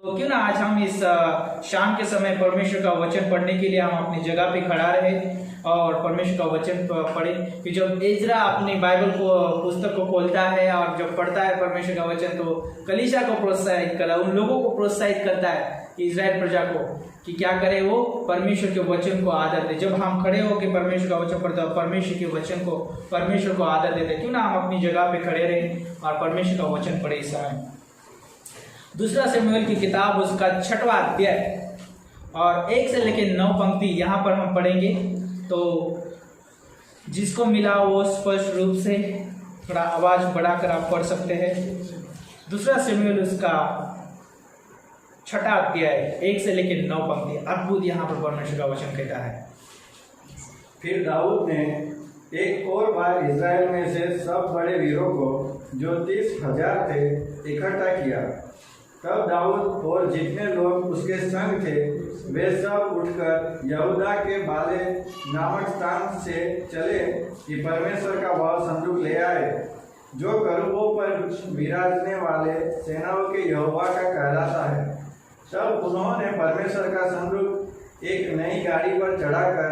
तो क्यों ना आज हम इस शाम के समय परमेश्वर का वचन पढ़ने के लिए हम अपनी जगह पे खड़ा रहे और परमेश्वर का वचन पढ़े कि जब इज़रा अपनी बाइबल को पुस्तक को खोलता है और जब पढ़ता है परमेश्वर का वचन तो कलीसिया को प्रोत्साहित करता है, उन लोगों को प्रोत्साहित करता है इजराइल प्रजा को कि क्या करे, वो परमेश्वर के वचन को आदर दे। जब हम खड़े होकर परमेश्वर का वचन पढ़ते हैं, परमेश्वर के वचन को परमेश्वर को आदर देते हैं, क्यों ना हम अपनी जगह पे खड़े रहें और परमेश्वर का वचन पढ़े इस समय। दूसरा शमूएल की किताब उसका 6वां अध्याय और 1 से लेकर 9 पंक्ति यहाँ पर हम पढ़ेंगे। तो जिसको मिला वो स्पष्ट रूप से थोड़ा आवाज बढ़ाकर आप पढ़ सकते हैं। दूसरा शमूएल उसका 6वां अध्याय 1 से लेकर 9 पंक्ति अद्भुत यहाँ पर परमेश्वर का वचन कहता है। फिर दाऊद ने एक और बार इस्राएल में से सब बड़े वीरों को जो 30,000 थे इकट्ठा किया। तब दाऊद और जितने लोग उसके संग थे वे सब उठकर यहूदा के बाले नामक स्थान से चले कि परमेश्वर का वह संदूक ले आए जो करूबों पर विराजने वाले सेनाओं के यहोवा का कहलाता है। तब उन्होंने परमेश्वर का संदूक एक नई गाड़ी पर चढ़ाकर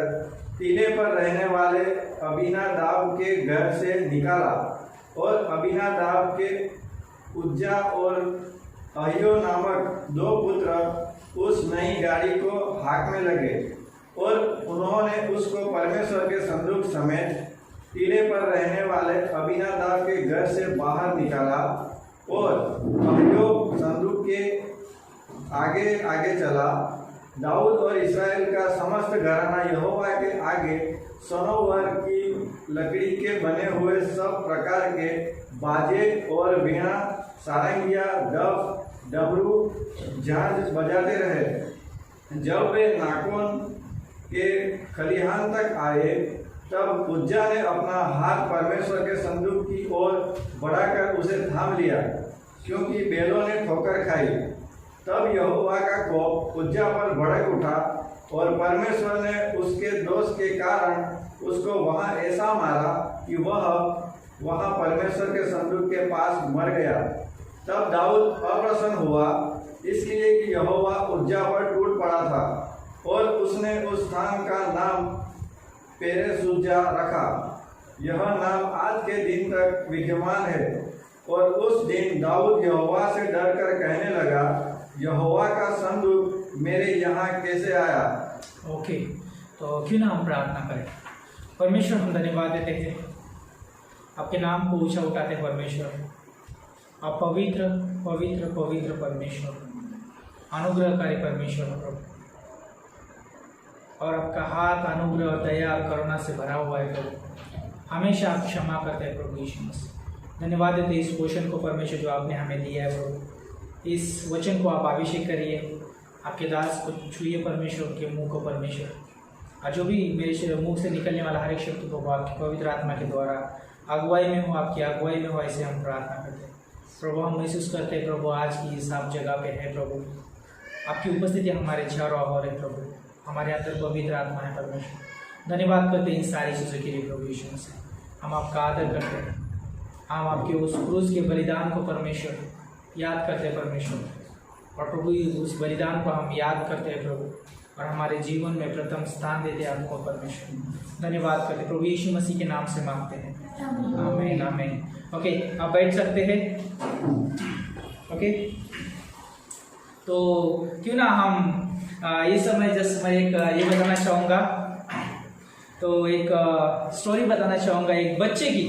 टीले पर रहने वाले अबीनादाब के घर से निकाला और अबीनादाब के उज्जा और अहियो नामक 2 पुत्र उस नई गाड़ी को हाँकने लगे और उन्होंने उसको परमेश्वर के संदूक समेत टीले पर रहने वाले अबीनादाब के घर से बाहर निकाला और अहियो संदूक के आगे आगे चला। दाऊद और इस्राएल का समस्त घराना यहोवा के आगे सनोवर की लकड़ी के बने हुए सब प्रकार के बाजे और वीणा सारंगिया डफ डमरू झांझ बजाते रहे। जब वे नाकोन के खलिहान तक आए तब उज्जा ने अपना हाथ परमेश्वर के संदूक की ओर बढ़ाकर उसे थाम लिया क्योंकि बैलों ने ठोकर खाई। तब यहोवा का कोप उज्जा पर भड़क उठा और परमेश्वर ने उसके दोष के कारण उसको वहां ऐसा मारा कि वह वहां परमेश्वर के संदूक के पास मर गया। तब दाऊद अप्रसन्न हुआ इसलिए कि यहोवा उज्जा पर टूट पड़ा था और उसने उस स्थान का नाम पेरेसुज्जा रखा। यह नाम आज के दिन तक विद्यमान है। और उस दिन दाऊद यहोवा से डरकर कहने लगा, यहोवा का संदूक मेरे यहाँ कैसे आया। ओके, तो क्यों ना हम प्रार्थना करें। परमेश्वर हम धन्यवाद देते हैं, आपके नाम को ऊंचा उठाते हैं। परमेश्वर आप पवित्र पवित्र पवित्र परमेश्वर, अनुग्रहकारी परमेश्वर प्रभु, और आपका हाथ अनुग्रह और दया और करुणा से भरा हुआ है प्रभु। हमेशा आप क्षमा करते हैं प्रभु यीशु मसीह। धन्यवाद देते इस पोषण को परमेश्वर जो आपने हमें दिया है प्रभु। इस वचन को आप अभिषेक करिए, आपके दास को छुइए परमेश्वर के मुंह को परमेश्वर, और जो भी मेरे मुंह से निकलने वाला हर एक शब्द को आपकी पवित्र आत्मा के द्वारा अगुवाई में हो, आपकी अगुवाई में हो, ऐसे हम प्रार्थना करते हैं प्रभु। हम महसूस करते हैं प्रभु आज की इस आप जगह पे है प्रभु, आपकी उपस्थिति हमारे चारों ओर है प्रभु, हमारे अंदर पवित्र आत्मा है परमेश्वर। धन्यवाद करते हैं इन सारी चीज़ों के लिए प्रभु यीशु मसीह। हम आपका आदर करते हैं, हम आपके उस क्रूस के बलिदान को परमेश्वर याद करते हैं परमेश्वर, और प्रभु उस बलिदान को हम याद करते हैं प्रभु, और हमारे जीवन में प्रथम स्थान देते हैं आपको परमेश्वर। धन्यवाद करते प्रभु यीशु मसीह के नाम से मांगते हैं, आमीन आमीन। ओके, आप बैठ सकते हैं। ओके, तो क्यों ना हम इस समय जस्ट मैं एक ये बताना चाहूँगा, तो एक स्टोरी बताना चाहूँगा एक बच्चे की।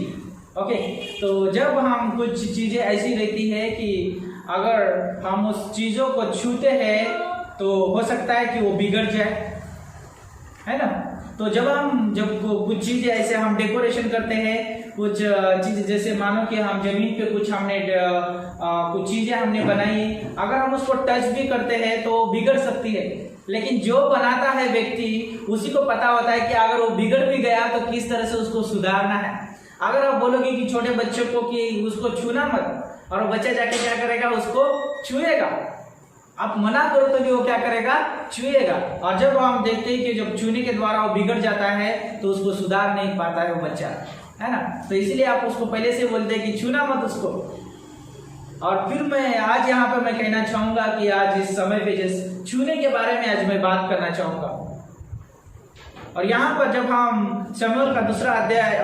ओके, तो जब हम कुछ चीज़ें ऐसी रहती है कि अगर हम उस चीज़ों को छूते हैं तो हो सकता है कि वो बिगड़ जाए, है ना। तो जब कुछ चीज़ें ऐसे हम डेकोरेशन करते हैं, कुछ चीज़ जैसे मानो कि हम जमीन पे कुछ हमने कुछ चीज़ें हमने बनाई, अगर हम उसको टच भी करते हैं तो बिगड़ सकती है। लेकिन जो बनाता है व्यक्ति उसी को पता होता है कि अगर वो बिगड़ भी गया तो किस तरह से उसको सुधारना है। अगर आप बोलोगे कि छोटे बच्चों को कि उसको छूना मत, और वो बच्चा जाके क्या करेगा, उसको छुएगा। आप मना करो तो भी वो क्या करेगा, छुएगा। और जब हम देखते हैं कि जब छूने के द्वारा वो बिगड़ जाता है तो उसको सुधार नहीं पाता है वो बच्चा, है ना। तो इसलिए आप उसको पहले से बोलते हैं कि छूना मत उसको। और फिर मैं आज यहाँ पर मैं कहना चाहूंगा कि आज इस समय पे जिस छूने के बारे में आज मैं बात करना चाहूंगा। और यहाँ पर जब हम शमूएल का दूसरा अध्याय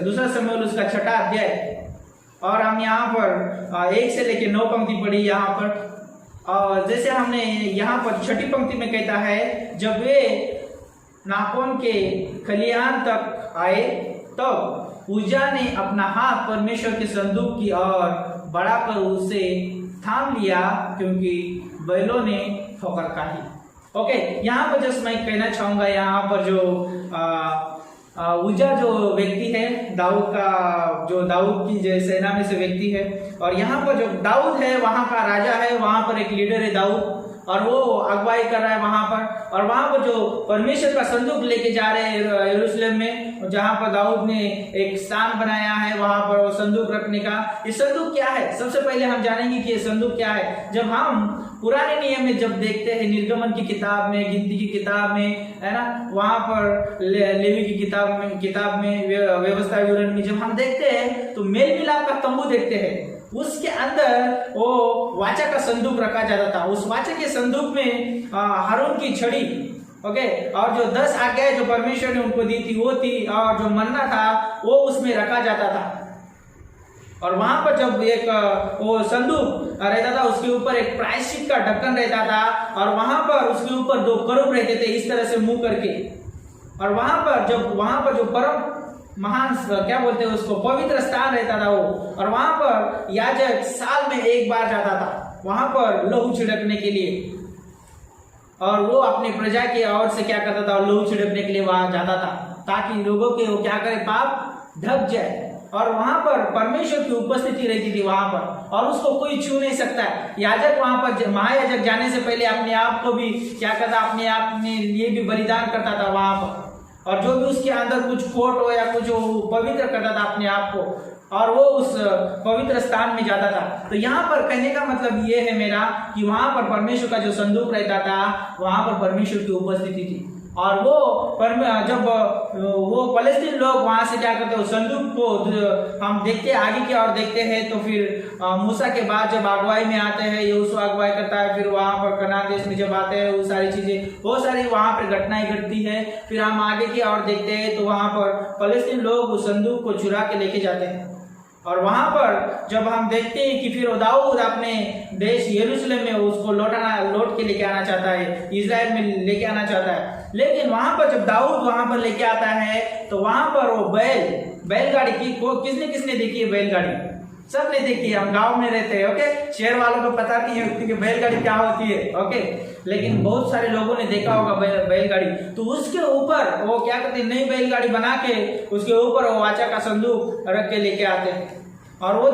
दूसरा शमूएल उसका 6वां अध्याय और हम यहाँ पर 1 से लेकर 9 पंक्ति पढ़ी यहाँ पर। और जैसे हमने यहाँ पर 6ठी पंक्ति में कहता है, जब वे नाकोन के खलिहान तक आए तब उज्जा ने अपना हाथ परमेश्वर के संदूक की ओर बढ़ाकर उसे थाम लिया, क्योंकि बैलों ने ठोकर खाई। ओके, यहाँ पर जस्ट मैं कहना चाहूंगा, यहाँ पर जो उज्जा जो व्यक्ति है दाऊद की जो सेना में से व्यक्ति है, और यहाँ पर जो दाऊद है वहां का राजा है, वहां पर एक लीडर है दाऊद, और वो अगुवाई कर रहा है वहां पर। और वहां पर जो परमेश्वर का संदूक लेके जा रहे हैं यरूशलेम में, जहां पर दाऊद ने एक स्थान बनाया है वहां पर वो संदूक रखने का। ये संदूक क्या है? सबसे पहले हम जानेंगे कि ये संदूक क्या है। जब हम पुराने नियम में जब देखते हैं, निर्गमन की किताब में, गिनती की किताब में, है ना, वहां पर लेवी की किताब में व्यवस्था विवरण में जब हम देखते हैं तो मेल मिलाप का तंबू देखते हैं, उसके अंदर वो वाचा का संदूक रखा जाता था। उस वाचा के संदूक में हारून की छड़ी, ओके, और जो 10 आज्ञाएं जो परमेश्वर ने उनको दी थी वो थी, और जो मन्ना था वो उसमें रखा जाता था। और वहां पर जब एक वो संदूक रहता था, उसके ऊपर एक प्रायश्चित का ढक्कन रहता था, और वहां पर उसके ऊपर 2 करूब रहते थे इस तरह से मुंह करके। और वहां पर जो परम महान क्या बोलते हैं उसको, पवित्र स्थान रहता था वो, और वहां पर याजक साल में एक बार जाता था वहां पर लहू छिड़कने के लिए, और वो अपने प्रजा की ओर से क्या करता था, लहू छिड़कने के लिए वहां जाता था, ताकि लोगों के वो क्या करे, पाप ढक जाए। और वहां पर परमेश्वर की उपस्थिति रहती थी वहां पर, और उसको कोई छू नहीं सकता है। याजक वहां पर, महायाजक जाने से पहले अपने आप को भी क्या करता, अपने आप में लिए भी बलिदान करता था वहां पर, और जो भी उसके अंदर कुछ खोट हो या कुछ पवित्र करता था अपने आप को, और वो उस पवित्र स्थान में जाता था। तो यहाँ पर कहने का मतलब ये है मेरा कि वहां पर परमेश्वर का जो संदूक रहता था, वहां पर परमेश्वर की उपस्थिति थी। और वो जब वो फलस्तीन लोग वहां से क्या करते हैं, संदूक को हम देखते आगे की ओर देखते हैं, तो फिर मूसा के बाद जब अगुवाई में आते हैं, यहोशू अगुवाई करता है, फिर वहां पर कनान देश में जब आते हैं, वो सारी चीजें, बहुत सारी वहां पर घटनाएं घटती है। फिर हम आगे की ओर देखते हैं तो वहां पर फलस्तीन लोग उस संदूक को चुरा के लेके जाते हैं। और वहां पर जब हम देखते हैं कि फिर दाऊद अपने देश यरूशलेम में उसको लौट के लेके आना चाहता है, इजराइल में लेके आना चाहता है। लेकिन वहां पर जब दाऊद वहां पर लेके आता है तो वहां पर वो बैलगाड़ी की किसने देखी है बैलगाड़ी? सबने देखी है। हम गांव में रहते हैं, ओके, शहर वालों को पता नहीं है कि बैलगाड़ी क्या होती है, ओके, लेकिन बहुत सारे लोगों ने देखा होगा बैलगाड़ी। तो उसके ऊपर वो क्या करते हैं, नई बैलगाड़ी बना के उसके ऊपर वो वाचा का संदूक रख के लेके आते हैं। और वो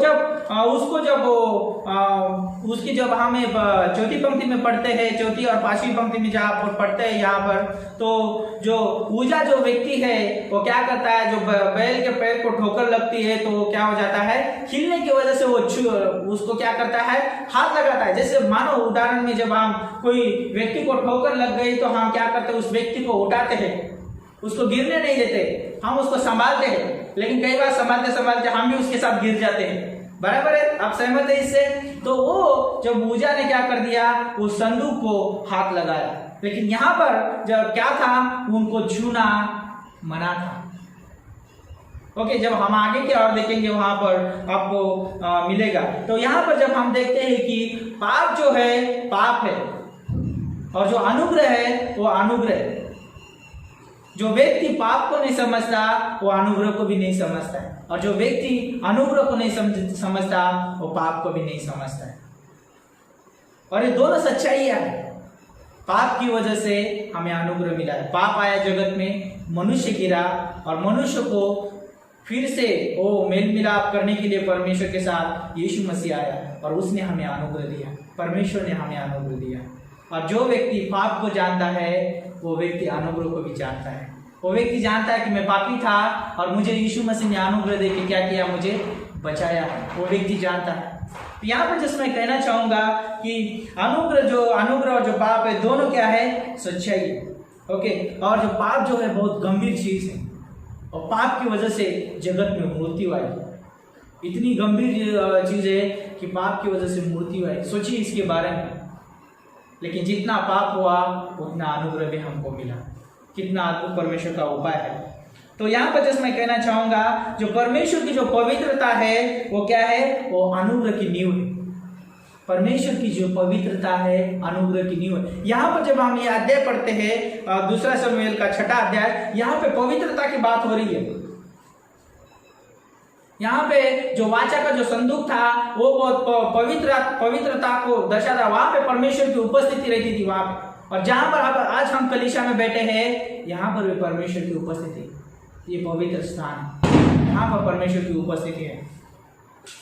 उसकी जब हमें 4ठी पंक्ति में पढ़ते हैं, 4ठी और 5वीं पंक्ति में जहाँ पर पढ़ते हैं यहाँ पर, तो जो उज्जा जो व्यक्ति है वो क्या करता है, जो बैल के पैर को ठोकर लगती है तो वो क्या हो जाता है, हिलने की वजह से वो उसको क्या करता है, हाथ लगाता है। जैसे मानो उदाहरण में जब हम कोई व्यक्ति को ठोकर लग गई तो हम क्या करते हैं, उस व्यक्ति को उठाते हैं, उसको गिरने नहीं देते, हम उसको संभालते हैं। लेकिन कई बार संभालते संभालते हम भी उसके साथ गिर जाते हैं, बराबर है, आप सहमत है इससे? तो वो जब उज्जा ने क्या कर दिया, उस संदूक को हाथ लगाया। लेकिन यहाँ पर जब क्या था, उनको छूना मना था। ओके, जब हम आगे की ओर देखेंगे वहां पर आपको मिलेगा। तो यहाँ पर जब हम देखते हैं कि पाप जो है पाप है, और जो अनुग्रह है वो अनुग्रह है। जो व्यक्ति पाप को नहीं समझता वो अनुग्रह को भी नहीं समझता है, और जो व्यक्ति अनुग्रह को नहीं समझता वो पाप को भी नहीं समझता है। और ये दोनों सच्चाइयां हैं। पाप की वजह से हमें अनुग्रह मिला है। पाप आया जगत में, मनुष्य गिरा, और मनुष्य को फिर से वो मेल मिलाप करने के लिए परमेश्वर के साथ यीशु मसीह आया, और उसने हमें अनुग्रह दिया, परमेश्वर ने हमें अनुग्रह दिया। और जो व्यक्ति पाप को जानता है वो व्यक्ति अनुग्रह को भी जानता है। वो व्यक्ति जानता है कि मैं पापी था और मुझे यीशु मसीह ने अनुग्रह देके क्या किया, मुझे बचाया है। वो व्यक्ति जानता है। यहाँ पर जिस मैं कहना चाहूंगा कि अनुग्रह और जो पाप है दोनों क्या है, सच्चाई। ओके, और जो पाप जो है बहुत गंभीर चीज है, और पाप की वजह से जगत में मृत्यु आई। इतनी गंभीर चीज है कि पाप की वजह से मृत्यु है। सोचिए इसके बारे में। लेकिन जितना पाप हुआ उतना अनुग्रह भी हमको मिला। कितना अद्भुत परमेश्वर का उपाय है। तो यहाँ पर जैसे मैं कहना चाहूंगा, जो परमेश्वर की जो पवित्रता है वो क्या है? वो अनुग्रह की नींव है। परमेश्वर की जो पवित्रता है अनुग्रह की नींव है। यहाँ पर जब हम ये अध्याय पढ़ते हैं, दूसरा शमूएल का 6वां अध्याय, यहाँ पे पवित्रता की बात हो रही है। यहाँ पे जो वाचा का जो संदूक था वो बहुत पवित्रता को दर्शाता। वहां पे परमेश्वर की उपस्थिति रहती थी वहां पे। और जहां पर आज हम कलीसिया में बैठे हैं, यहाँ पर भी परमेश्वर की उपस्थिति, ये पवित्र स्थान, यहाँ पर परमेश्वर की उपस्थिति है।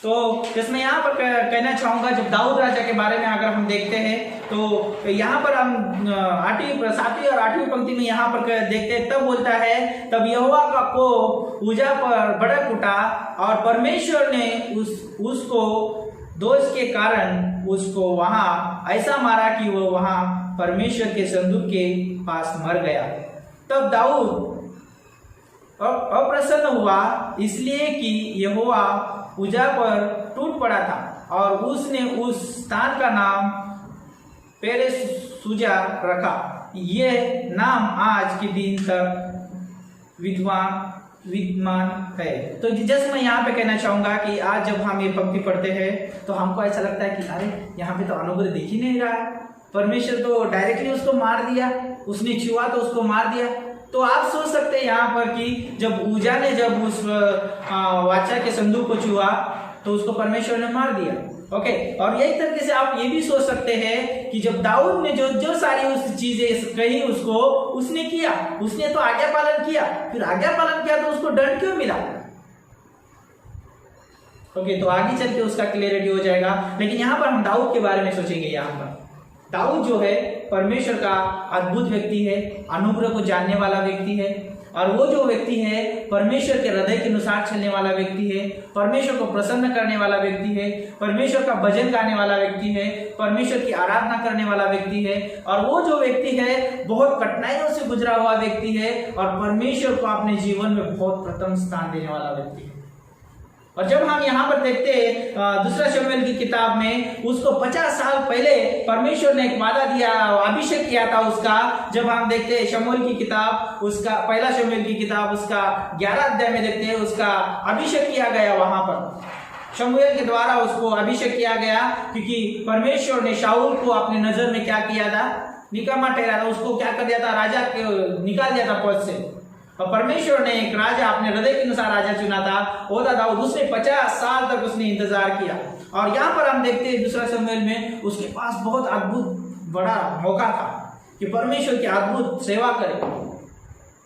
तो जिसमें यहाँ पर कहना चाहूंगा, जब दाऊद राजा के बारे में अगर हम देखते हैं तो यहाँ पर हम 7वीं और 8वीं पंक्ति में यहाँ पर देखते हैं, तब बोलता है, तब यहोवा का कोप उजा पर भड़क उठा और परमेश्वर ने उसको दोष के कारण उसको वहां ऐसा मारा कि वो वहां परमेश्वर के संदूक के पास मर गया। तब दाऊद अप्रसन्न हुआ, इसलिए कि यहोवा उजा पर टूट पड़ा था और उसने उस स्थान का नाम पेरेसुजा रखा। ये नाम आज के दिन तक विद्यमान है। तो जैसे मैं यहाँ पे कहना चाहूंगा कि आज जब हम ये पंक्ति पढ़ते हैं तो हमको ऐसा लगता है कि अरे यहाँ पे तो अनुग्रह दिख ही नहीं रहा है, परमेश्वर तो डायरेक्टली उसको मार दिया, उसने छुआ तो उसको मार दिया। तो आप सोच सकते हैं यहाँ पर कि जब उजा ने जब उस वाचा के संदूक को छुआ तो उसको परमेश्वर ने मार दिया। ओके, और यही तरीके से आप ये भी सोच सकते हैं कि जब दाऊद ने जो सारी उस चीजें कही उसको, उसने किया, उसने तो आज्ञा पालन किया, फिर आज्ञा पालन किया तो उसको दंड क्यों मिला? ओके, तो आगे चल के उसका क्लियरिटी हो जाएगा। लेकिन यहाँ पर हम दाऊद के बारे में सोचेंगे। यहाँ पर दाऊद जो है परमेश्वर का अद्भुत व्यक्ति है, अनुग्रह को जानने वाला व्यक्ति है, और वो जो व्यक्ति है परमेश्वर के हृदय के अनुसार चलने वाला व्यक्ति है, परमेश्वर को प्रसन्न करने वाला व्यक्ति है, परमेश्वर का भजन गाने वाला व्यक्ति है, परमेश्वर की आराधना करने वाला व्यक्ति है। और वो जो व्यक्ति है बहुत कठिनाइयों से गुजरा हुआ व्यक्ति है और परमेश्वर को अपने जीवन में बहुत प्रथम स्थान देने वाला व्यक्ति है। और जब हम यहाँ पर देखते हैं दूसरा शमूएल की किताब में, उसको 50 साल पहले परमेश्वर ने एक वादा दिया, अभिषेक किया था उसका। जब हम देखते हैं शमूएल की किताब, उसका पहला शमूएल की किताब उसका 11 अध्याय में देखते हैं, उसका अभिषेक किया गया। वहां पर शमूएल के द्वारा उसको अभिषेक किया गया, क्योंकि परमेश्वर ने शाऊल को अपनी नजर में क्या किया था? निकम्मा ठहरा था। उसको क्या कर दिया था? राजा निकाल दिया था पद से। और परमेश्वर ने एक राजा अपने हृदय के अनुसार राजा चुना था, वो था दाऊद। उसने 50 साल तक उसने इंतजार किया। और यहाँ पर हम देखते हैं दूसरा शमूएल में उसके पास बहुत अद्भुत बड़ा मौका था कि परमेश्वर की अद्भुत सेवा करे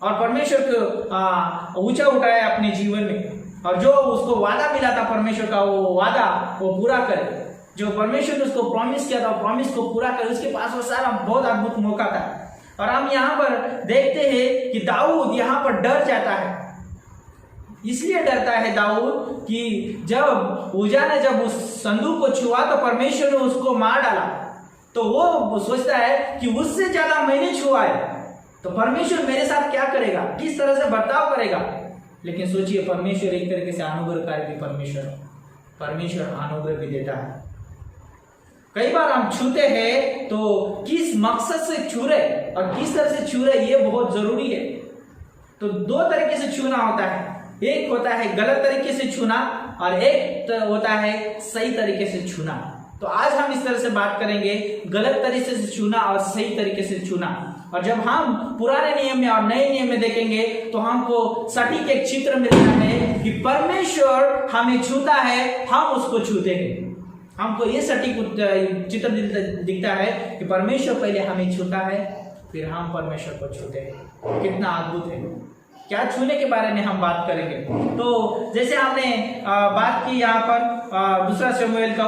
और परमेश्वर को ऊंचा उठाए अपने जीवन में। और जो उसको वादा मिला था परमेश्वर का, वो वादा वो पूरा करे। जो परमेश्वर ने उसको प्रॉमिस किया था, वो प्रॉमिस को पूरा करे। उसके पास वो सारा बहुत अद्भुत मौका था। और हम यहाँ पर देखते हैं कि दाऊद यहाँ पर डर जाता है। इसलिए डरता है दाऊद कि जब उजा ने जब उस संदूक को छुआ तो परमेश्वर ने उसको मार डाला। तो वो सोचता है कि उससे ज्यादा मैंने छुआ है तो परमेश्वर मेरे साथ क्या करेगा, किस तरह से बर्ताव करेगा। लेकिन सोचिए, परमेश्वर एक तरीके से अनुग्रहकारी परमेश्वर अनुग्रह भी देता है। कई बार हम छूते हैं तो किस मकसद से छू रहे और किस तरह से छू रहे, ये बहुत जरूरी है। तो 2 तरीके से छूना होता है। एक होता है गलत तरीके से छूना और एक होता है सही तरीके से छूना। तो आज हम इस तरह से बात करेंगे, गलत तरीके से छूना और सही तरीके से छूना। और जब हम पुराने नियम में और नए नियम में देखेंगे तो हमको सटीक एक चित्र मिलता है कि परमेश्वर हमें छूता है, हम उसको छूते हैं। हमको ये सटीक चित्र दिखता है कि परमेश्वर पहले हमें छूता है, फिर हम परमेश्वर को छूते हैं। कितना अद्भुत है। क्या छूने के बारे में हम बात करेंगे। तो जैसे हमने बात की यहाँ पर दूसरा शमूएल का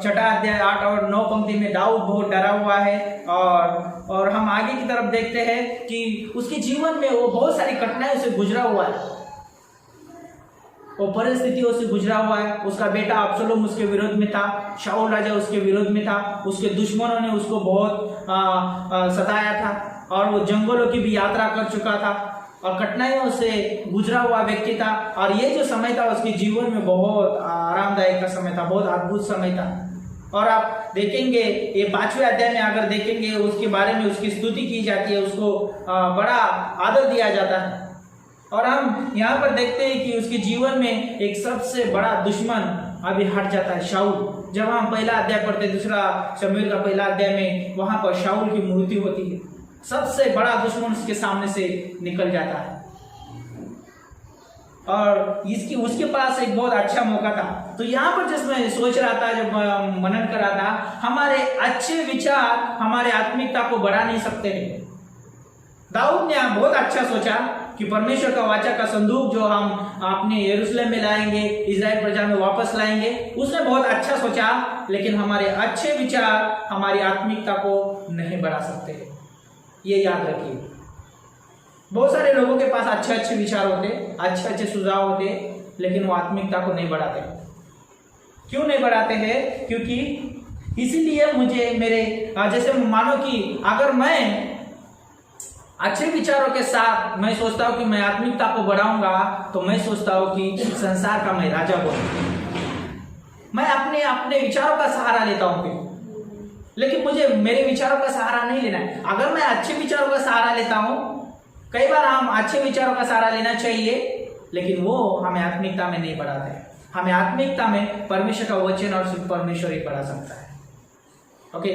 6वां अध्याय 8 और 9 पंक्ति में दाऊद बहुत डरा हुआ है। और हम आगे की तरफ देखते हैं कि उसके जीवन में वो बहुत सारी कठिनाइयों से गुजरा हुआ है, वो परिस्थितियों से गुजरा हुआ है। उसका बेटा अब्सलोम उसके विरोध में था, शाऊल राजा उसके विरोध में था, उसके दुश्मनों ने उसको बहुत सताया था और वो जंगलों की भी यात्रा कर चुका था। और कठिनाइयों से गुजरा हुआ व्यक्ति था, और ये जो समय था उसके जीवन में बहुत आरामदायक का समय था, बहुत अद्भुत समय था। और आप देखेंगे ये 5वें अध्याय में अगर देखेंगे उसके बारे में उसकी स्तुति की जाती है, उसको बड़ा आदर दिया जाता है। और हम यहाँ पर देखते हैं कि उसके जीवन में एक सबसे बड़ा दुश्मन अभी हट जाता है, शाऊल। जब हम पहला अध्याय पढ़ते, दूसरा शमूएल का पहला अध्याय में, वहां पर शाऊल की मृत्यु होती है, सबसे बड़ा दुश्मन उसके सामने से निकल जाता है। और उसके पास एक बहुत अच्छा मौका था। तो यहाँ पर जिसमें सोच रहा था, जब मनन कर रहा था, हमारे अच्छे विचार हमारे आत्मिकता को बढ़ा नहीं सकते हैं। दाऊद ने बहुत अच्छा सोचा कि परमेश्वर का वाचा का संदूक जो हम अपने यरूशलेम में लाएंगे, इजराइल प्रजा में वापस लाएंगे, उसने बहुत अच्छा सोचा, लेकिन हमारे अच्छे विचार हमारी आत्मिकता को नहीं बढ़ा सकते। ये याद रखिए। बहुत सारे लोगों के पास अच्छे अच्छे विचार होते, अच्छे अच्छे सुझाव होते, लेकिन वो आत्मिकता को नहीं बढ़ाते। क्यों नहीं बढ़ाते हैं? क्योंकि इसीलिए मुझे मेरे जैसे मानो कि अगर मैं अच्छे विचारों के साथ मैं सोचता हूं कि मैं आत्मिकता को बढ़ाऊंगा, तो मैं सोचता हूं कि संसार का मैं राजा बनूंगा। मैं अपने अपने विचारों का सहारा लेता हूं फिर, लेकिन मुझे मेरे विचारों का सहारा नहीं लेना है। अगर मैं अच्छे विचारों का सहारा लेता हूं, कई बार हम अच्छे विचारों का सहारा लेना चाहिए, लेकिन वो हमें आत्मिकता में नहीं बढ़ाते। हमें आत्मिकता में परमेश्वर का वचन और सिर्फ परमेश्वर ही बढ़ा सकता है। ओके,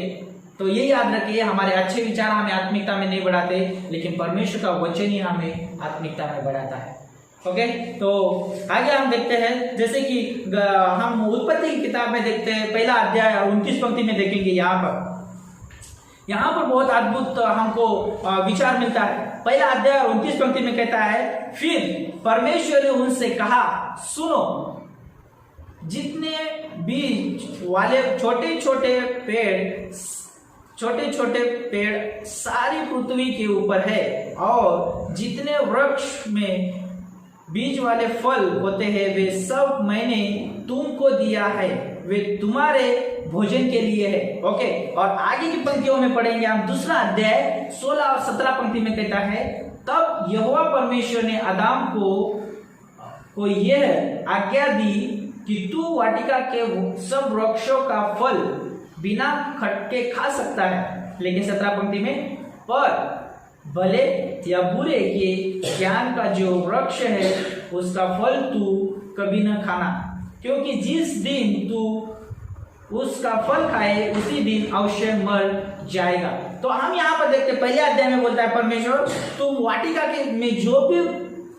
तो ये याद रखिए, हमारे अच्छे विचार हमें आत्मिकता में नहीं बढ़ाते, लेकिन परमेश्वर का वचन ही हमें आत्मिकता में बढ़ाता है। ओके, तो आगे हम देखते हैं, जैसे कि हम उत्पत्ति की किताब में देखते हैं, पहला अध्याय 29 पंक्ति में देखेंगे। यहाँ पर बहुत अद्भुत हमको विचार मिलता है। पहला अध्याय 29 पंक्ति में कहता है, फिर परमेश्वर ने उनसे कहा, सुनो, जितने बीज वाले छोटे छोटे पेड़ सारी पृथ्वी के ऊपर है, और जितने वृक्ष में बीज वाले फल होते हैं, वे सब मैंने तुमको दिया है, वे तुम्हारे भोजन के लिए है। ओके, और आगे की पंक्तियों में पढ़ेंगे हम। दूसरा अध्याय 16 और 17 पंक्ति में कहता है, तब यहोवा परमेश्वर ने आदम को यह आज्ञा दी कि तू वाटिका के सब वृक्षों का फल बिना खटके खा सकता है, लेकिन 17 पंक्ति में, पर भले या बुरे के ज्ञान का जो वृक्ष है उसका फल तू कभी न खाना, क्योंकि जिस दिन तू उसका फल खाए उसी दिन अवश्य मर जाएगा। तो हम यहाँ पर देखते, पहले अध्याय में बोलता है परमेश्वर, तुम वाटिका के में जो भी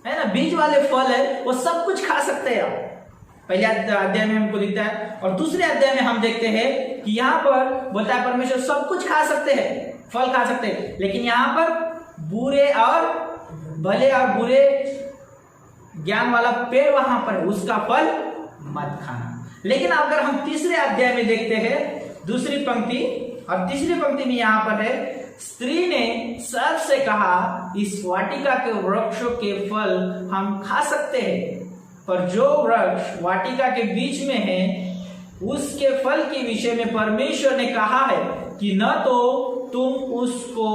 है ना बीज वाले फल है वो सब कुछ खा सकते हैं। पहले अध्याय में हमको दिखता है, और दूसरे अध्याय में हम देखते हैं कि यहाँ पर बोलता है परमेश्वर सब कुछ खा सकते हैं, फल खा सकते हैं, लेकिन यहाँ पर बुरे और भले और बुरे ज्ञान वाला पेड़ वहां पर है, उसका फल मत खाना। लेकिन अगर हम तीसरे अध्याय में देखते हैं, दूसरी पंक्ति और तीसरी पंक्ति में यहाँ पर है, स्त्री ने सर्प से कहा, इस वाटिका के वृक्षों के फल हम खा सकते हैं, पर जो वृक्ष वाटिका के बीच में है उसके फल के विषय में परमेश्वर ने कहा है कि न तो तुम उसको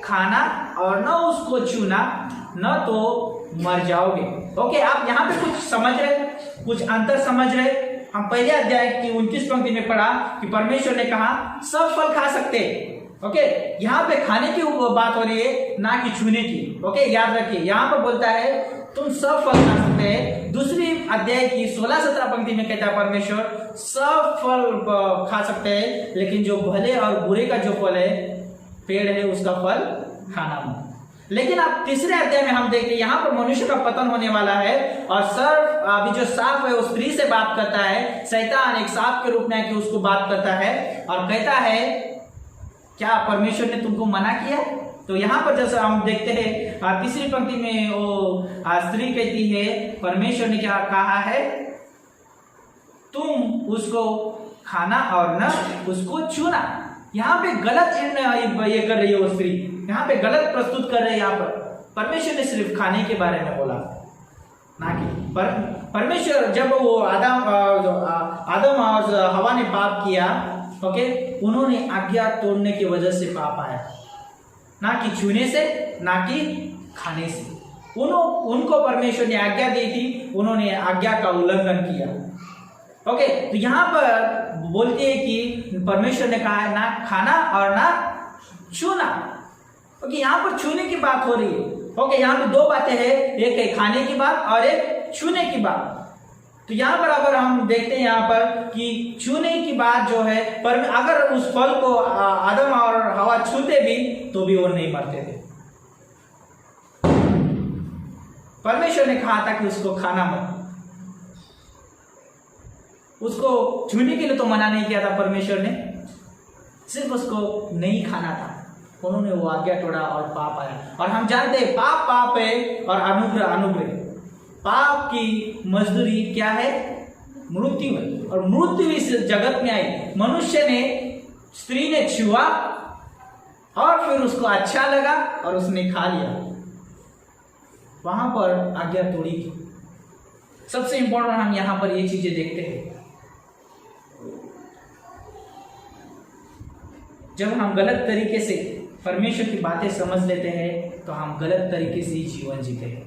खाना और न उसको छूना, न तो मर जाओगे। ओके, आप यहाँ पे कुछ समझ रहे, कुछ अंतर समझ रहे। हम पहले अध्याय की 29 पंक्ति में पढ़ा कि परमेश्वर ने कहा सब फल खा सकते। ओके, यहाँ पे खाने की बात हो रही है, ना कि छूने की। ओके, याद रखिए, यहाँ पर बोलता है तुम सब फल खा सकते हैं। दूसरी अध्याय की 16-17 पंक्ति में कहता है परमेश्वर सब फल खा सकते हैं, लेकिन जो भले और बुरे का जो फल है, पेड़ है, उसका फल खाना मत। लेकिन अब तीसरे अध्याय में हम देखते हैं यहाँ पर मनुष्य का पतन होने वाला है, और सर्प अभी जो सांप है वो स्त्री से बात करता है, शैतान एक सांप के रूप में आके उसको बात करता है और कहता है क्या परमेश्वर ने तुमको मना किया? तो यहाँ पर जैसे हम देखते हैं तीसरी पंक्ति में वो स्त्री कहती है परमेश्वर ने क्या कहा है, तुम उसको खाना और न उसको छूना। यहाँ पे गलत ये कर रही है वो स्त्री, यहाँ पे गलत प्रस्तुत कर रही है। यहाँ पर परमेश्वर ने सिर्फ खाने के बारे में बोला, ना कि परमेश्वर जब वो आदम और हवा ने पाप किया, ओके, उन्होंने आज्ञा तोड़ने की वजह से पाप आया, ना कि छूने से, ना कि खाने से। उनको परमेश्वर ने आज्ञा दी थी, उन्होंने आज्ञा का उल्लंघन किया। ओके, तो यहाँ पर बोलते हैं कि परमेश्वर ने कहा ना खाना और ना छूना। ओके, यहाँ पर छूने की बात हो रही है। ओके, यहाँ पे दो बातें हैं, एक है खाने की बात और एक छूने की बात। तो यहाँ पर अगर हम देखते हैं यहाँ पर कि छूने की बात जो है, पर अगर उस फल को आदम और हवा छूते भी तो भी वो नहीं मरते थे। परमेश्वर ने कहा था कि उसको खाना मत, उसको छूने के लिए तो मना नहीं किया था परमेश्वर ने, सिर्फ उसको नहीं खाना था। उन्होंने वो आज्ञा तोड़ा और पाप आया। और हम जानते हैं पाप पाप है और अनुग्रह अनुग्रह। पाप की मजदूरी क्या है? मृत्यु है। और मृत्यु इस जगत में आई। मनुष्य ने, स्त्री ने छुआ और फिर उसको अच्छा लगा और उसने खा लिया, वहां पर आज्ञा तोड़ी थी। सबसे इंपॉर्टेंट हम यहां पर ये चीजें देखते हैं। जब हम गलत तरीके से परमेश्वर की बातें समझ लेते हैं तो हम गलत तरीके से ही जीवन जीते हैं।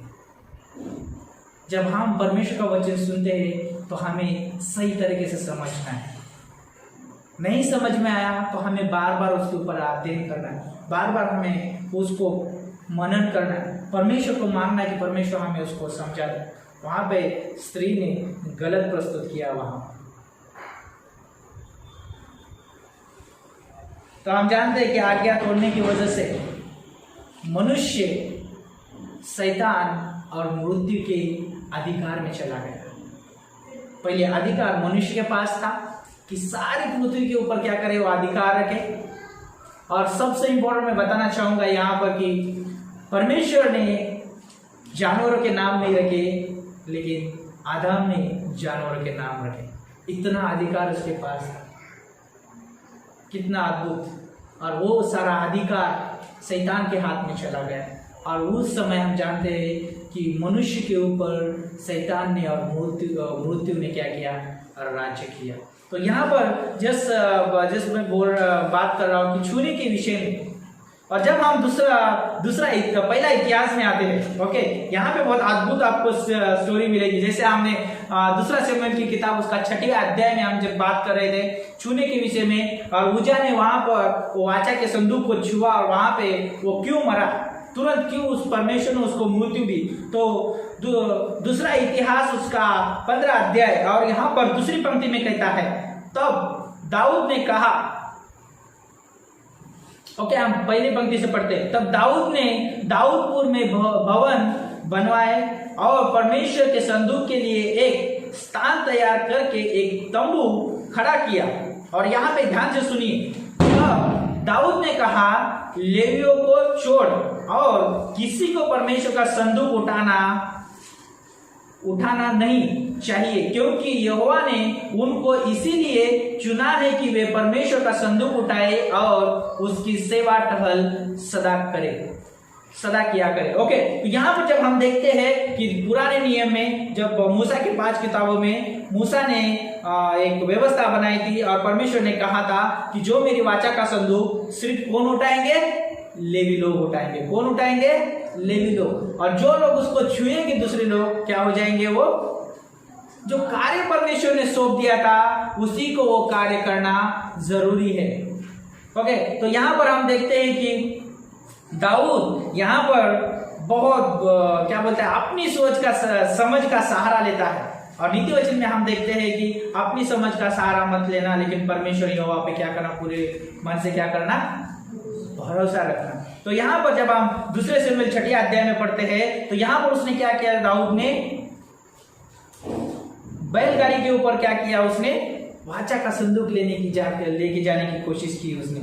जब हम परमेश्वर का वचन सुनते हैं तो हमें सही तरीके से समझना है। नहीं समझ में आया तो हमें बार बार उसके ऊपर अध्ययन करना है, बार बार हमें उसको मनन करना है, परमेश्वर को मांगना है कि परमेश्वर हमें उसको समझा दे। वहां पे स्त्री ने गलत प्रस्तुत किया वहां। तो हम जानते हैं कि आज्ञा तोड़ने की वजह से मनुष्य शैतान और मृत्यु के अधिकार में चला गया। पहले अधिकार मनुष्य के पास था कि सारी पृथ्वी के ऊपर क्या करे, वो अधिकार रखे। और सबसे इंपॉर्टेंट मैं बताना चाहूंगा यहाँ पर कि परमेश्वर ने जानवरों के नाम नहीं रखे, लेकिन आदम ने जानवरों के नाम रखे। इतना अधिकार उसके पास था, कितना अद्भुत। और वो सारा अधिकार शैतान के हाथ में चला गया। और उस समय हम जानते हैं कि मनुष्य के ऊपर शैतान ने और मृत्यु ने क्या किया, और राज्य किया। तो यहाँ पर जिस मैं बात कर रहा हूँ कि छूने के विषय में, और जब हम पहला इतिहास में आते हैं, ओके, यहाँ पे बहुत अद्भुत आपको स्टोरी मिलेगी। जैसे हमने दूसरा शमूएल की किताब उसका 6वां अध्याय में हम जब बात कर रहे थे छूने के विषय में, और उज्जा ने वहां पर वो वाचा के संदूक को छुआ और वहां पे वो क्यों मरा, तुरंत क्यों उस परमेश्वर ने उसको मृत्यु दी। तो दूसरा इतिहास उसका 15 अध्याय और यहाँ पर दूसरी पंक्ति में कहता है, तब दाऊद ने कहा, ओके, हम पहली पंक्ति से पढ़ते हैं। तब दाऊद ने दाऊदपुर में भवन बनवाए और परमेश्वर के संदूक के लिए एक स्थान तैयार करके एक तंबू खड़ा किया। और यहाँ पे ध्यान से सुनिए, दाऊद ने कहा, लेवियों को छोड़ और किसी को परमेश्वर का संदूक उठाना नहीं चाहिए, क्योंकि यहोवा ने उनको इसीलिए चुना है कि वे परमेश्वर का संदूक उठाए और उसकी सेवा टहल सदा किया करे। ओके, तो यहाँ पर जब हम देखते हैं कि पुराने नियम में जब मूसा की 5 किताबों में मूसा ने एक व्यवस्था बनाई थी और परमेश्वर ने कहा था कि जो मेरी वाचा का संदूक सिर्फ कौन उठाएंगे, लेवी लोग उठाएंगे। कौन उठाएंगे? लेवी लोग। और जो लोग उसको छुएंगे दूसरे लोग क्या हो जाएंगे, वो जो कार्य परमेश्वर ने सौंप दिया था उसी को वो कार्य करना जरूरी है। ओके, तो यहाँ पर हम देखते हैं कि दाऊद यहाँ पर बहुत क्या बोलते हैं, अपनी सोच का समझ का सहारा लेता है। और नीति वचन में हम देखते हैं कि अपनी समझ का सहारा मत लेना, लेकिन परमेश्वर यहोवा पे क्या करना, पूरे मन से क्या करना, भरोसा रखना। तो यहाँ पर जब हम दूसरे शमूएल 6 अध्याय में पढ़ते हैं तो यहाँ पर उसने क्या किया, दाऊद ने बैलगाड़ी के ऊपर क्या किया, उसने वाचा का संदूक लेके जाने की कोशिश की उसने।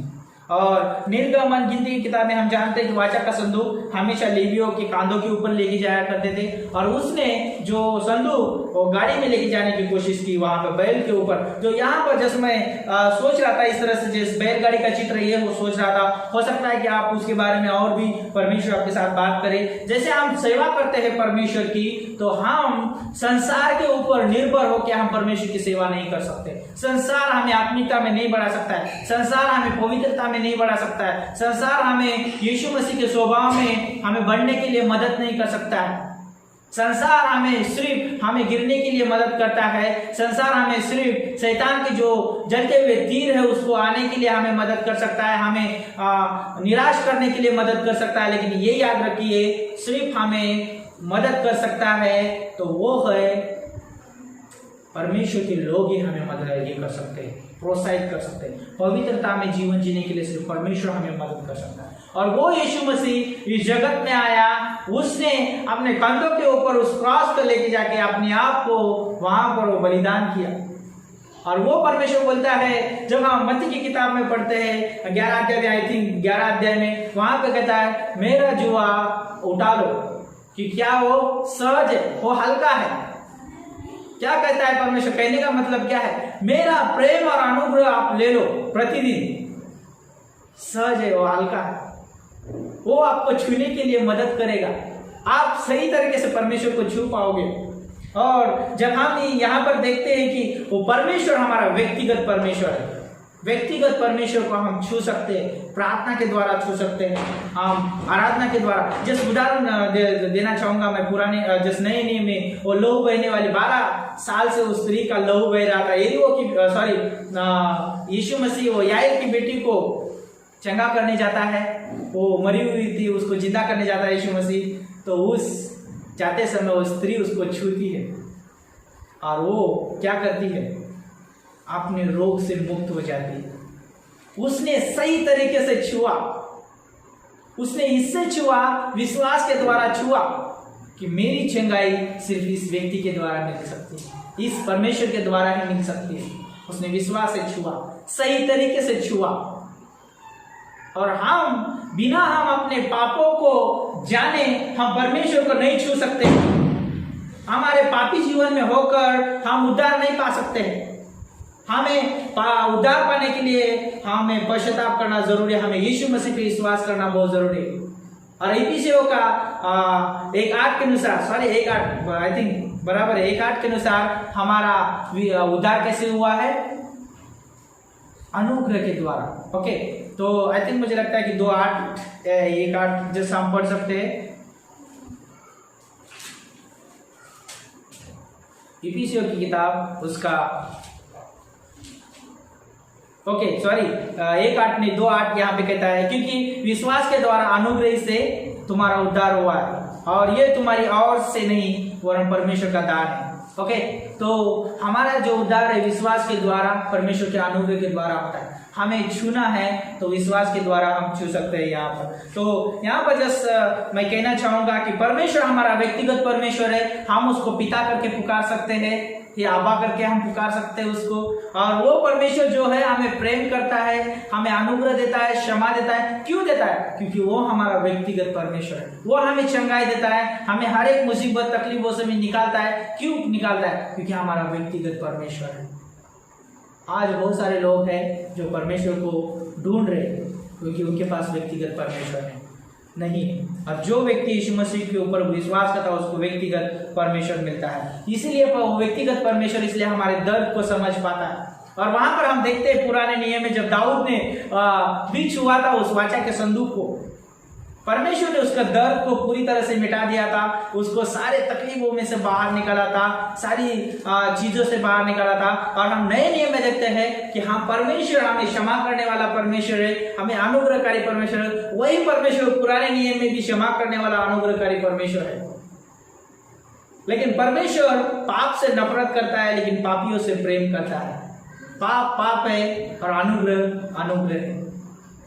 और निर्गमन गिनती की किताब में हम जानते हैं कि वाचा का संदूक हमेशा लेवियों के कांधों के ऊपर लेके जाया करते थे। और उसने जो संदूक वो गाड़ी में लेके जाने की कोशिश की वहां पे बैल के ऊपर। जो यहाँ पर जैसे मैं सोच रहा था इस तरह से, जिस बैलगाड़ी का चित्र ये वो सोच रहा था, हो सकता है कि आप उसके बारे में और भी परमेश्वर आपके साथ बात करे। जैसे हम सेवा करते हैं परमेश्वर की, तो हम संसार के ऊपर निर्भर होकर हम परमेश्वर की सेवा नहीं कर सकते। संसार हमें आत्मिकता में नहीं बढ़ा सकता है, संसार हमें पवित्रता में नहीं बढ़ा सकता है, संसार हमें यीशु मसीह के स्वभाव में हमें बढ़ने के लिए मदद नहीं कर सकता है। संसार हमें सिर्फ हमें गिरने के लिए मदद करता है। संसार हमें सिर्फ शैतान के जो जलते हुए तीर है उसको आने के लिए हमें मदद कर सकता है, हमें निराश करने के लिए मदद कर सकता है। लेकिन ये याद रखिए, सिर्फ हमें मदद कर सकता है तो वो है परमेश्वर के लोग ही हमें मदद ये कर सकते हैं, प्रोत्साहित कर सकते हैं। पवित्रता में जीवन जीने के लिए सिर्फ परमेश्वर हमें मदद कर सकता है। और वो यीशु मसीह इस जगत में आया, उसने अपने कंधों के ऊपर उस क्रॉस को लेके जाके अपने आप को वहां पर वो बलिदान किया। और वो परमेश्वर बोलता है, जब हम मत्ती की किताब में पढ़ते हैं 11 अध्याय में, आई थिंक 11 अध्याय में, वहां पे कहता है मेरा जुआ उठा लो, कि क्या वो सहज है, वो हल्का है। क्या कहता है परमेश्वर? कहने का मतलब क्या है? मेरा प्रेम और अनुग्रह आप ले लो प्रतिदिन, सहज है, वो हल्का है, वो आपको छूने के लिए मदद करेगा। आप सही तरीके से परमेश्वर को छू पाओगे। और जब हम यहाँ पर देखते हैं कि वो परमेश्वर हमारा व्यक्तिगत परमेश्वर है, व्यक्तिगत परमेश्वर को हम छू सकते हैं, प्रार्थना के द्वारा छू सकते हैं, हम आराधना के द्वारा। जिस उदाहरण देना चाहूंगा मैं, पुराने जिस नए नियम में वो लहू बहने वाली 12 साल से उस स्त्री का लहू बह रहा था, यीशु मसीह वो याईर की बेटी को चंगा करने जाता है, वो मरी हुई थी, उसको जिंदा करने जाता है यीशु मसीह। तो उस जाते समय वो स्त्री उसको छूती है और वो क्या करती है? अपने रोग से मुक्त हो जाती है। उसने सही तरीके से छुआ, उसने इससे छुआ, विश्वास के द्वारा छुआ कि मेरी चंगाई सिर्फ इस व्यक्ति के द्वारा मिल सकती है, इस परमेश्वर के द्वारा ही मिल सकती है। उसने विश्वास से छुआ, सही तरीके से छुआ। और हम बिना हम अपने पापों को जाने हम परमेश्वर को नहीं छू सकते। हमारे पापी जीवन में होकर हम उद्धार नहीं पा सकते हैं। हमें उद्धार पाने के लिए हमें पश्चाताप करना जरूरी है, हमें यीशु मसीह पे विश्वास करना बहुत जरूरी है। और इफिसियों का 1:8 के अनुसार, 1:8 आई थिंक बराबर है, 1:8 के अनुसार हमारा उद्धार कैसे हुआ है? अनुग्रह के द्वारा। ओके, तो आई थिंक मुझे लगता है कि 2:8 1:8 जैसा हम पढ़ सकते हैं। इफिसियों की किताब उसका 1:8 नहीं 2:8 यहाँ पे कहता है, क्योंकि विश्वास के द्वारा अनुग्रह से तुम्हारा उद्धार हुआ है, और ये तुम्हारी और से नहीं वरन परमेश्वर का दान है। ओके, तो हमारा जो उद्धार है विश्वास के द्वारा, परमेश्वर के अनुग्रह के द्वारा होता है। हमें छूना है तो विश्वास के द्वारा हम छू सकते हैं यहाँ पर। तो यहाँ पर जस्ट मैं कहना चाहूंगा कि परमेश्वर हमारा व्यक्तिगत परमेश्वर है। हम उसको पिता करके पुकार सकते हैं, या आबा करके हम पुकार सकते हैं उसको। और वो परमेश्वर जो है हमें प्रेम करता है, हमें अनुग्रह देता है, क्षमा देता है। क्यों देता है? क्योंकि वो हमारा व्यक्तिगत परमेश्वर है। वो हमें चंगाई देता है, हमें हर एक मुसीबत तकलीफों से निकालता है। क्यों निकालता है? क्योंकि हमारा व्यक्तिगत परमेश्वर है। आज बहुत सारे लोग हैं जो परमेश्वर को ढूंढ रहे हैं क्योंकि उनके पास व्यक्तिगत परमेश्वर है नहीं। और जो व्यक्ति यीशु मसीह के ऊपर विश्वास करता है उसको व्यक्तिगत परमेश्वर मिलता है। इसीलिए वो व्यक्तिगत परमेश्वर इसलिए हमारे दर्द को समझ पाता है। और वहां पर हम देखते हैं पुराने नियम में जब दाऊद ने भी छुआ था उस वाचा के संदूक को, परमेश्वर ने उसका दर्द को पूरी तरह से मिटा दिया था, उसको सारे तकलीफों में से बाहर निकाला था, सारी चीजों से बाहर निकाला था। और हम नए नियम में देखते हैं कि हाँ, परमेश्वर हमें क्षमा करने वाला परमेश्वर है, हमें अनुग्रहकारी परमेश्वर है। वही परमेश्वर पुराने नियम में भी क्षमा करने वाला अनुग्रहकारी परमेश्वर है। लेकिन परमेश्वर पाप से नफरत करता है, लेकिन पापियों से प्रेम करता है। पाप पाप है और अनुग्रह अनुग्रह है।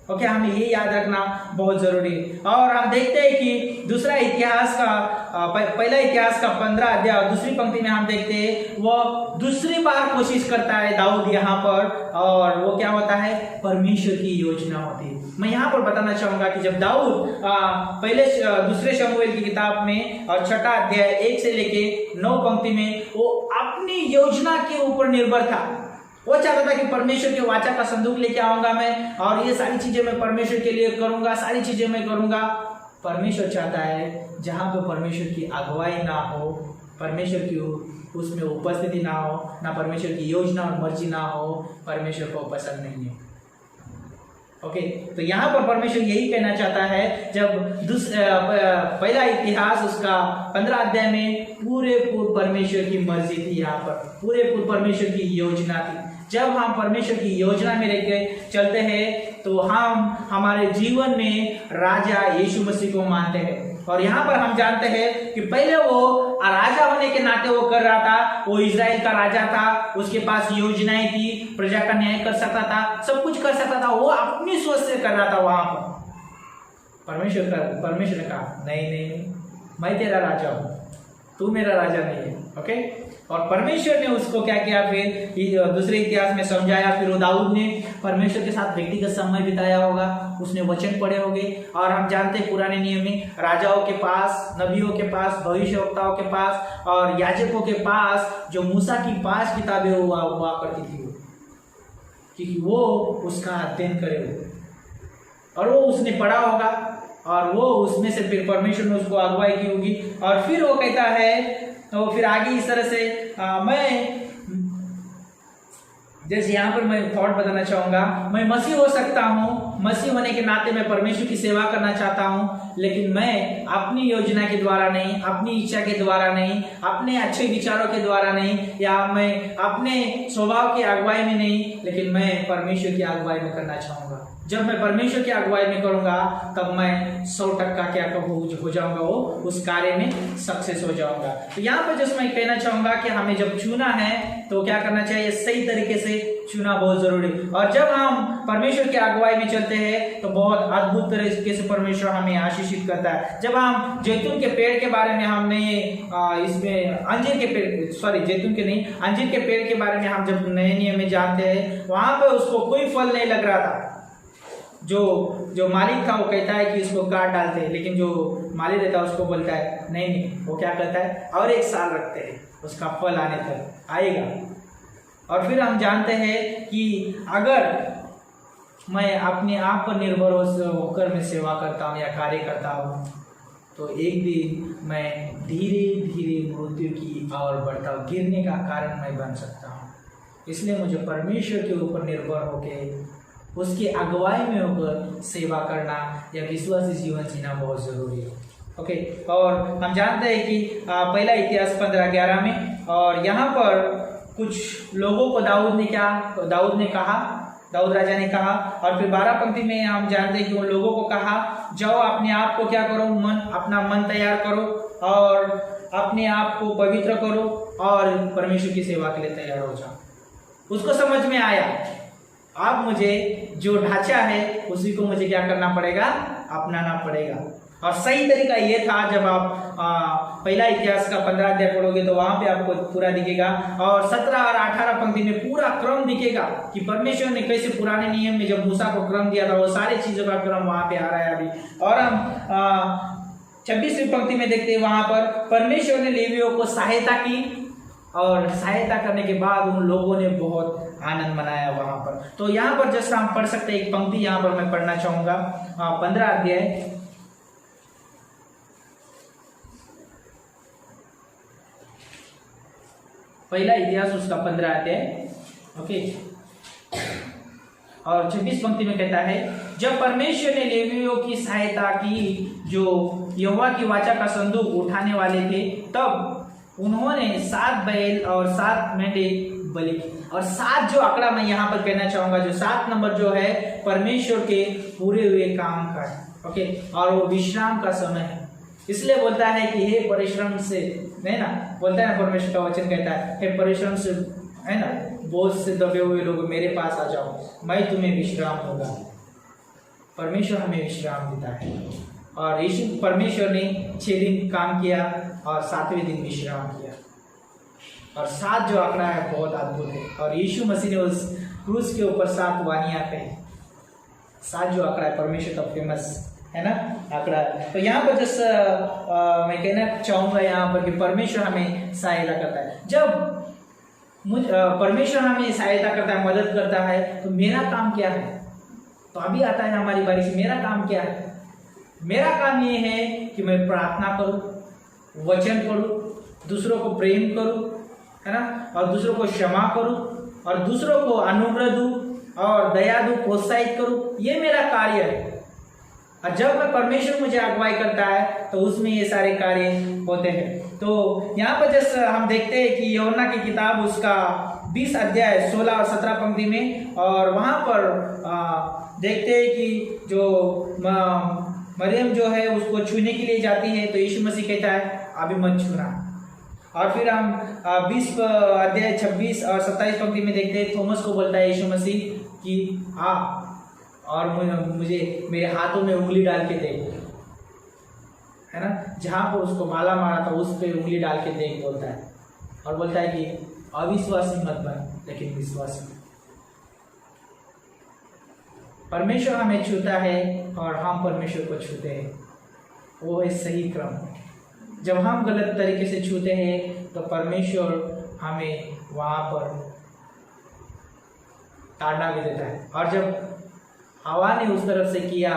ओके, हमें ये याद रखना बहुत जरूरी है। और हम देखते हैं कि दूसरा इतिहास का पहला इतिहास का 15 अध्याय और दूसरी पंक्ति में हम देखते हैं वो दूसरी बार कोशिश करता है दाऊद यहाँ पर, और वो क्या होता है, परमेश्वर की योजना होती है। मैं यहाँ पर बताना चाहूंगा कि जब दाऊद पहले दूसरे शमूएल की किताब में और 6 अध्याय 1 से लेके 9 पंक्ति में वो अपनी योजना के ऊपर निर्भर था। वो चाहता था कि परमेश्वर के वाचा का संदूक लेके आऊंगा मैं, और ये सारी चीजें मैं परमेश्वर के लिए करूंगा, सारी चीजें मैं करूंगा। परमेश्वर चाहता है जहां पे परमेश्वर की अगुवाई ना हो, परमेश्वर की उसमें उपस्थिति ना हो, ना परमेश्वर की योजना और मर्जी ना हो, परमेश्वर को पसंद नहीं है। ओके, तो यहाँ पर परमेश्वर यही कहना चाहता है। जब पहला इतिहास उसका 15 अध्याय में पूरे परमेश्वर की मर्जी थी, यहाँ पर पूरे परमेश्वर की योजना थी। जब हम परमेश्वर की योजना में रह के चलते हैं तो हम हमारे जीवन में राजा यीशु मसीह को मानते हैं। और यहाँ पर हम जानते हैं कि पहले वो राजा होने के नाते वो कर रहा था, वो इजराइल का राजा था, उसके पास योजनाएं थी, प्रजा का न्याय कर सकता था, सब कुछ कर सकता था, वो अपनी सोच से कर रहा था। वहां पर परमेश्वर ने कहा नहीं, मैं तेरा राजा हूं, तू मेरा राजा नहीं है। ओके, और परमेश्वर ने उसको क्या किया, फिर दूसरे इतिहास में समझाया। फिर वो दाऊद ने परमेश्वर के साथ व्यक्तिगत समय बिताया होगा, उसने वचन पढ़े होंगे। और हम जानते हैं पुराने नियम में राजाओं के पास, नबियों के पास, भविष्यवक्ताओं के पास और याजकों के पास जो मूसा की 5 किताबें हुआ करती थी, क्योंकि वो उसका अध्ययन करे और वो उसने पढ़ा होगा, और वो उसमें से फिर परमेश्वर ने उसको अगुवाई की होगी। और फिर वो कहता है, तो फिर आगे इस तरह से मैं जैसे यहाँ पर मैं थॉट बताना चाहूंगा, मैं मसीह हो सकता हूँ, मसीह होने के नाते मैं परमेश्वर की सेवा करना चाहता हूँ, लेकिन मैं अपनी योजना के द्वारा नहीं, अपनी इच्छा के द्वारा नहीं, अपने अच्छे विचारों के द्वारा नहीं, या मैं अपने स्वभाव की अगुवाई में नहीं, लेकिन मैं परमेश्वर की अगुवाई में करना चाहूंगा। जब मैं परमेश्वर की अगुवाई में करूंगा तब मैं 100% क्या हो जाऊंगा, वो उस कार्य में सक्सेस हो जाऊंगा। तो यहाँ पर जो मैं कहना चाहूंगा कि हमें जब चुना है तो क्या करना चाहिए, सही तरीके से चुना बहुत जरूरी। और जब हम परमेश्वर की अगुवाई में चलते हैं तो बहुत अद्भुत तरीके से परमेश्वर हमें आशीषित करता है। जब हम जैतून के पेड़ के बारे में हमने इसमें अंजीर के पेड़ के बारे में हम जब नए नियम में जानते हैं, वहां पर उसको कोई फल नहीं लग रहा था। जो मालिक था वो कहता है कि इसको काट डालते हैं, लेकिन जो मालिक रहता है उसको बोलता है नहीं, वो क्या करता है, और 1 साल रखते हैं, उसका फल आने तक आएगा। और फिर हम जानते हैं कि अगर मैं अपने आप पर निर्भर होकर मैं सेवा करता हूँ या कार्य करता हूँ, तो एक दिन मैं धीरे धीरे मृत्यु की ओर बढ़ता हूँ, गिरने का कारण मैं बन सकता हूँ। इसलिए मुझे परमेश्वर के ऊपर निर्भर होकर, उसकी अगुवाई में होकर सेवा करना या विश्वासी जीवन जीना बहुत जरूरी है। ओके, और हम जानते हैं कि पहला इतिहास 15:11 में, और यहाँ पर कुछ लोगों को दाऊद राजा ने कहा, और फिर 12 पंक्ति में हम जानते हैं कि उन लोगों को कहा, जाओ अपने आप को क्या करो, अपना मन तैयार करो और अपने आप को पवित्र करो और परमेश्वर की सेवा के लिए तैयार हो जाओ। उसको समझ में आया, अब मुझे जो ढांचा है उसी को मुझे क्या करना पड़ेगा, अपनाना पड़ेगा। और सही तरीका ये था, जब आप पहला इतिहास का 15 अध्याय पढ़ोगे तो वहां पे आपको पूरा दिखेगा, और 17 और 18 पंक्ति में पूरा क्रम दिखेगा कि परमेश्वर ने कैसे पुराने नियम में जब मूसा को क्रम दिया था, वो सारी चीजों का क्रम वहां पे आ रहा है अभी। और हम 26वीं पंक्ति में देखते हैं, वहां पर परमेश्वर ने लेवियों को सहायता की, और सहायता करने के बाद उन लोगों ने बहुत आनंद मनाया वहां पर। तो यहाँ पर जैसा हम पढ़ सकते हैं, एक पंक्ति यहाँ पर मैं पढ़ना चाहूंगा, 15 अध्याय पहला इतिहास उसका 15 अध्याय, ओके, और 26 पंक्ति में कहता है, जब परमेश्वर ने लेवियों की सहायता की जो यहोवा की वाचा का संदूक उठाने वाले थे, तब उन्होंने 7 बैल और 7 मेंढे बलि की। और 7 जो आंकड़ा मैं यहाँ पर कहना चाहूंगा, जो 7 नंबर जो है परमेश्वर के पूरे हुए काम का है। ओके, और वो विश्राम का समय है, इसलिए बोलता है कि हे परिश्रम से, है ना, बोलता है परमेश्वर का वचन कहता है, हे परिश्रम से, है ना, बोझ से दबे हुए लोग मेरे पास आ जाओ, मैं तुम्हें विश्राम दूंगा। परमेश्वर हमें विश्राम देता है। और यीशु परमेश्वर ने 6 दिन काम किया और 7वें दिन विश्राम किया। और 7 जो आंकड़ा है बहुत अद्भुत है। और यीशु मसीह ने उस क्रूस के ऊपर 7 वानियाँ कही। 7 जो आंकड़ा है परमेश्वर का फेमस है ना आंकड़ा है। तो यहाँ पर जैसा मैं कहना चाहूँगा यहाँ पर कि परमेश्वर हमें सहायता करता है। जब परमेश्वर हमें सहायता करता है, मदद करता है, तो मेरा काम क्या है? तो अभी आता है हमारी बारी से, मेरा काम क्या है? मेरा काम ये है कि मैं प्रार्थना करूं, वचन पढ़ूं, दूसरों को प्रेम करूं, है ना, और दूसरों को क्षमा करूं, और दूसरों को अनुग्रह दूं और दया दूं, प्रोत्साहित करूं। ये मेरा कार्य है। और जब मैं परमेश्वर मुझे अगुवाई करता है तो उसमें ये सारे कार्य होते हैं। तो यहाँ पर जैसे हम देखते हैं कि यूहन्ना की किताब उसका 20 अध्याय 16 और 17 पंक्ति में, और वहाँ पर देखते हैं कि जो मरियम जो है उसको छूने के लिए जाती है, तो यीशु मसीह कहता है अभी मत छूना। और फिर हम 20 अध्याय 26 और 27 पंक्ति में देखते हैं, थॉमस को बोलता है यीशु मसीह कि आ और मुझे मेरे हाथों में उंगली डाल के देख, है ना, जहाँ पर उसको माला मारा था उस पे उंगली डाल के देख बोलता है। और बोलता है कि अविश्वासी मत बन लेकिन विश्वासी। परमेश्वर हमें छूता है और हम परमेश्वर को छूते हैं, वो है सही क्रम। जब हम गलत तरीके से छूते हैं तो परमेश्वर हमें वहाँ पर ताड़ना भी देता है। और जब हवा ने उस तरफ से किया,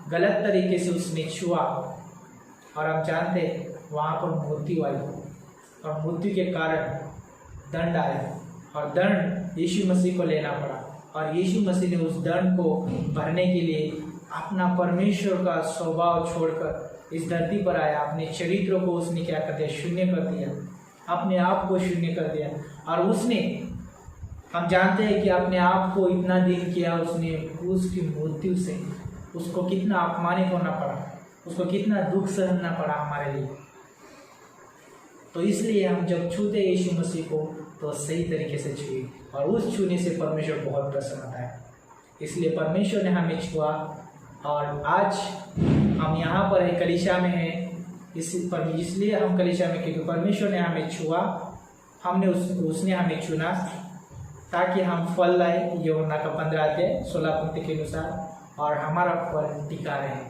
गलत तरीके से उसने छुआ, और हम जानते वहाँ पर मृत्यु आई, और मृत्यु के कारण दंड आया, और दंड यीशु मसीह को लेना पड़ा। और यीशु मसीह ने उस दंड को भरने के लिए अपना परमेश्वर का स्वभाव छोड़कर इस धरती पर आया। अपने चरित्र को उसने क्या कर दिया? शून्य कर दिया, अपने आप को शून्य कर दिया। और उसने, हम जानते हैं कि अपने आप को इतना दिन किया उसने, उसकी मृत्यु से उसको कितना अपमानित होना पड़ा, उसको कितना दुख सहना पड़ा हमारे लिए। तो इसलिए हम जब छूते यीशु मसीह को तो सही तरीके से छुए, और उस छूने से परमेश्वर बहुत प्रसन्न होता है। इसलिए परमेश्वर ने हमें छुआ, और आज हम यहाँ पर है, कलीसिया में हैं। इसलिए हम कलीसिया में, क्योंकि परमेश्वर ने हमें छुआ, हमने उसने हमें चुना ताकि हम फल लाए, यूहन्ना का 15 अध्याय 16 पंक्ति के अनुसार, और हमारा फल टिका रहे।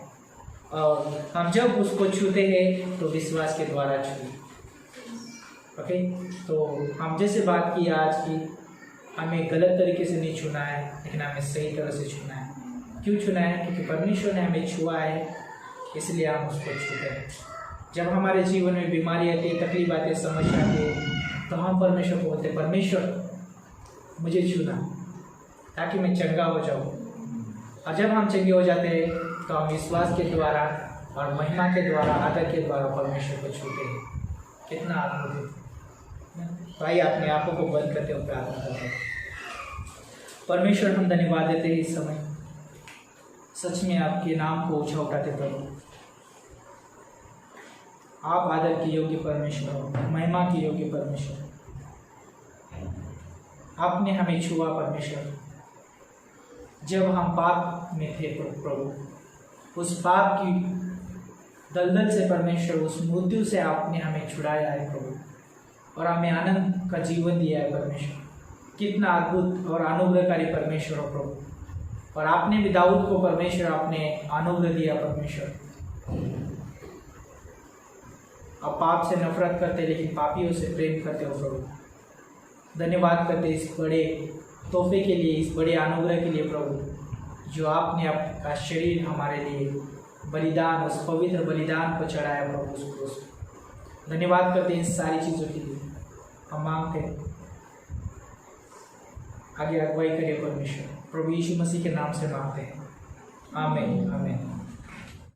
और हम जब उसको छूते हैं तो विश्वास के द्वारा छूए। ओके, तो हम जैसे बात की आज की, हमें गलत तरीके से नहीं छूना है लेकिन हमें सही तरह से छूना है। क्यों छूना है? क्योंकि परमेश्वर ने हमें छुआ है, इसलिए हम उसको छूते हैं। जब हमारे जीवन में बीमारी आती है, तकलीफ आती है, समस्या आती है, तो हम परमेश्वर को बोलते हैं परमेश्वर मुझे छूना ताकि मैं चंगा हो जाऊँ। और जब हम चंगे हो जाते हैं तो हम विश्वास के द्वारा और महिमा के द्वारा, आदर के द्वारा परमेश्वर को छूते हैं। कितना अद्भुत है। भाई अपने आंखों को बंद करते हुए प्रार्थना करते हैं। परमेश्वर हम धन्यवाद देते हैं इस समय, सच में आपके नाम को ऊंचा उठाते प्रभु। आप आदर के योग्य परमेश्वर हो, महिमा के योग्य परमेश्वर। आपने हमें छुआ परमेश्वर, जब हम पाप में थे प्रभु, उस पाप की दलदल से परमेश्वर, उस मृत्यु से आपने हमें छुड़ाया है प्रभु, और हमें आनंद का जीवन दिया है परमेश्वर। कितना अद्भुत और अनुग्रहकारी परमेश्वर हो प्रभु। और आपने भी दाऊद को परमेश्वर आपने अनुग्रह दिया परमेश्वर। आप पाप से नफरत करते लेकिन पापियों से प्रेम करते हो प्रभु। धन्यवाद करते इस बड़े तोहफे के लिए, इस बड़े अनुग्रह के लिए प्रभु, जो आपने आपका शरीर हमारे लिए बलिदान, उस पवित्र बलिदान को चढ़ाया प्रभु उस क्रूस पे। धन्यवाद करते हैं इन सारी चीज़ों के लिए। हम मांगते हैं आगे अगुवाई करिए परमेश्वर, प्रभु यीशु मसीह के नाम से मांगते हैं। आमीन आमीन।